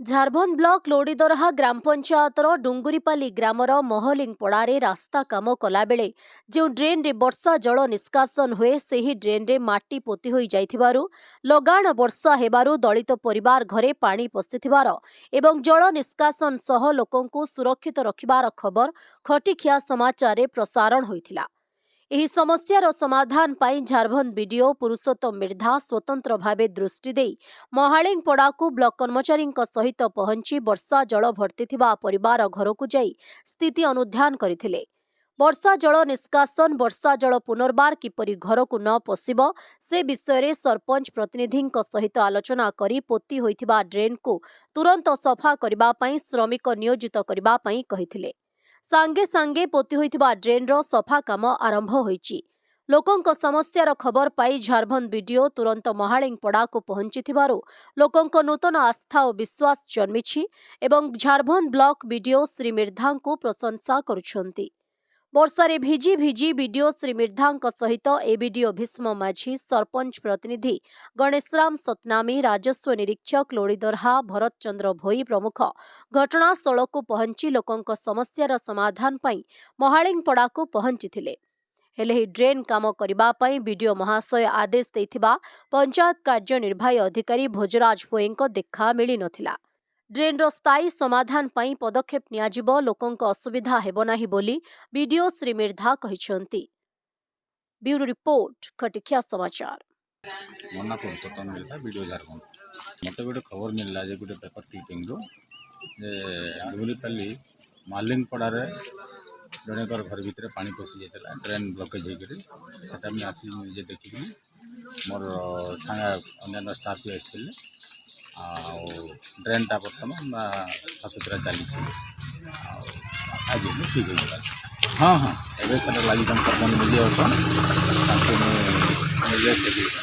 Jharband block लोडीदरहा ग्राम पंचायतर डुंगुरीपाली grammar महलिंगपड़ारे रास्ता काम कला बेले जो ड्रेन रे वर्षा जल निष्कासन हुए सेही ड्रेन रे माटी पोती होई जाइथिबारु लगाण वर्षा हेबारु दलित परिवार घरे पानी पसिथिबार एवं जल निष्कासन सह लोकंकु सुरक्षित रखिबार खबर खटिखिया समाचार प्रसारण होइथिला। ଏହି ସମସ୍ୟାର ସମାଧାନ ପାଇଁ ଝାରବନ୍ଦ ବିଡିଓ ପୁରୁଷୋତ୍ତମ ମିର୍ଦ୍ଧା ସ୍ୱତନ୍ତ୍ର ଭାବେ ଦୃଷ୍ଟି ଦେଇ ମହାଳିଙ୍ଗପଡ଼ାକୁ ବ୍ଲକ କର୍ମଚାରୀଙ୍କ ସହିତ ପହଞ୍ଚି ବର୍ଷା ଜଳ ଭର୍ତ୍ତିଥିବା ପରିବାର ଘରକୁ ଯାଇ ସ୍ଥିତି ଅନୁଧ୍ୟାନ କରିଥିଲେ। ବର୍ଷା ଜଳ ନିଷ୍କାସନ ବର୍ଷା ଜଳ ପୁନର୍ବାର କିପରି ଘରକୁ ନ ପଶିବ ସେ ବିଷୟରେ ସରପଞ୍ଚ ପ୍ରତିନିଧିଙ୍କ ସହିତ ଆଲୋଚନା କରି ପୋତି ହୋଇଥିବା ଡ୍ରେନ୍କୁ ତୁରନ୍ତ ସଫା କରିବା ପାଇଁ ଶ୍ରମିକ ନିୟୋଜିତ କରିବା ପାଇଁ କହିଥିଲେ। सांगे सांगे पोती होइथिबा ड्रेनर सफा काम आरंभ होइछि। लोकंक समस्यार खबर पाई झारबंद बीडीओ तुरंत महालिंगपड़ा को पहुंचिथिबारु लोकंक नूतन आस्था और विश्वास जन्मिछि एवं झारबंद ब्लॉक बीडीओ श्री मिर्धा को प्रशंसा करुछंती। वर्षारे भिजी भिजी बीडीओ श्री मिर्धांक सहित एबीडीओ भीष्म माझी सरपंच प्रतिनिधि गणेशराम सतनामी राजस्व निरीक्षक लोड़ीदरहा भरत चंद्र भोई प्रमुख घटनास्थल को पहुंची लोकंक समस्यार समाधान पाई महालिंगपड़ा को पहुंचीथिले। हेले ही ड्रेन काम करिबा पाई बीडीओ महाशय आदेश देथिबा पंचायत कार्यनिर्वाही अधिकारी भोजराज भोईंक देखा मिली नथिला। ड्रेनर स्थायी समाधान पाई पदक्षेप नियाजिब लोकंक असुविधा हेब नाही बोली बीडीओ श्री मिर्धा कहिसंती। ब्यूरो रिपोर्ट खटिखिया समाचार। मना पुरुषोत्तम मिर्धा वीडियो झारखंड मत गोटे खबर मिलला जे गोटे पेपर क्लिपिंग रो जे डुंगरीपाली मालिंगपड़ा रे जने घर भितर पानी पशि जाइतला ड्रेन ब्लॉकेज होइकरी सेटा में आसी जे देखिली मोर संगा अन्य स्टाफ भी आइथिले आ ड्रेनटा बर्तमान सफासुतरा चली आज ठीक है। हाँ हाँ एवं से लगी सरपंच निजे अच्छा निजे करूँ।